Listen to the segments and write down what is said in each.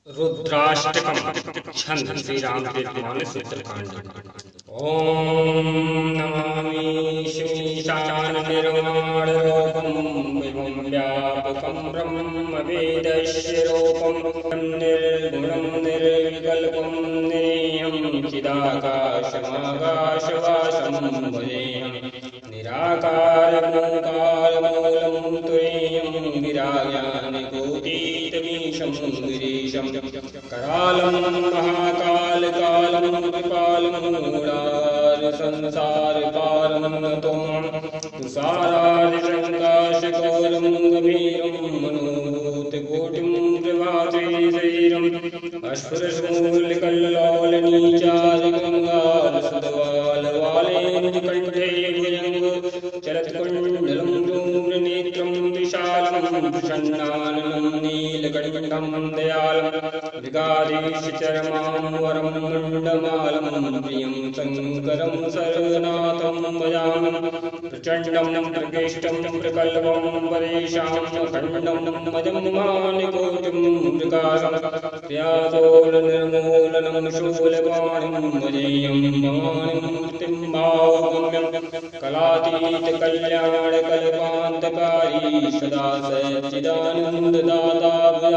रुद्राष्टकम छंद श्री रामचरितमानस उत्तरकांड। ओम नमामि ईशान निर्वाण रूपम विभुम व्यापकम ब्रह्म वेदस्य रूपम निर्गुणम निर्विकल्पम निरीयं चिदाकाशमाकाशवासं भजेऽहं निराकारमूकालमूलं तुरीयं विराज्ञानिकोटीतमीशं गिरीशं करालं महाकालकालं कृपालं मूढारसंसारपारं नतोऽहं तुषारादिशङ्काशकौलं गभीरं मनोभूतकोटिं प्रभाते अश्वरशूलकल्लोलनीचादिगङ्गारसुधवालवालेन्दुकण्ठे भुजङ्गो चरत्कुण्डलं धूम्रनेत्रं विशालं प्रसन्नाननं नीलकण्ठं दयालं मृगाधीशचरमां वरं मण्डमालं प्रियं शङ्करं सर्वनाथं भजामि प्रचण्डं प्रकृष्टं प्रकल्पं परेशां खण्डं मदमानिकोटिं मृगासं निर्मूलनं शूलपाणिं भजेयं भवानीं मूर्तिं भावगम्यं कलातीतकल्याणकल्पान्तकारी सदा सच्चिदानन्ददाता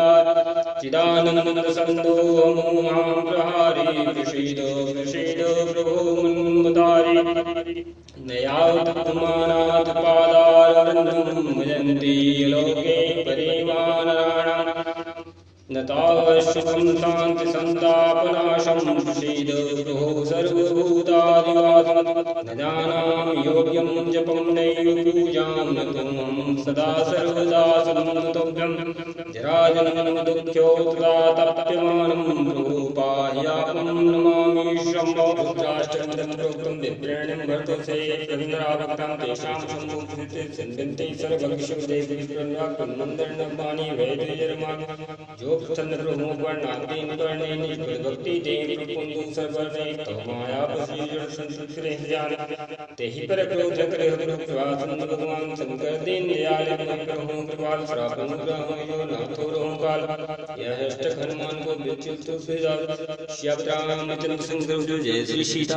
चिदानन्दसन्दोहमो मां प्रहारी प्रसीद प्रसीद प्रभो मन्मतारी नयावतुमानाथ पादारविन्दं भजन्ति लोके परिमानराणाम् न तावश्यकं शान्तिसन्तापनाशं प्रसीद प्रभो सर्वभूतादिवासं न जानामि योग्यं जपं नैव पूजां न त्वं सदा सर्वदा समन्वितव्यं जराजनं दुःख्योत्ताप्यमानं प्रभो पाह्यापं नमामि शम्भो रुद्राष्टकं प्रोक्तं विप्रेणं भर्तसे प्रविन्द्राभक्तां तेषां सम्मुखिते सिन्धन्ते सर्वभक्षदेवी प्रणवान्मन्दर्णपाणि वैद्यजर्माणि जो प्रसन्न प्रभु वर्णाति निवर्णेनि भक्ति देवी पुंदु सर्वने तो माया प्रसीद संस्कृति ज्ञान तेहि पर क्रोध करे प्रभासन भगवान शंकर दीन दयाल प्रभु कृपाल श्रापन ग्रह यो नाथो रोकाल यह अष्ट हनुमान को विच्युत सुजाल श्याम रामचंद्र सिंह जय श्री सीता।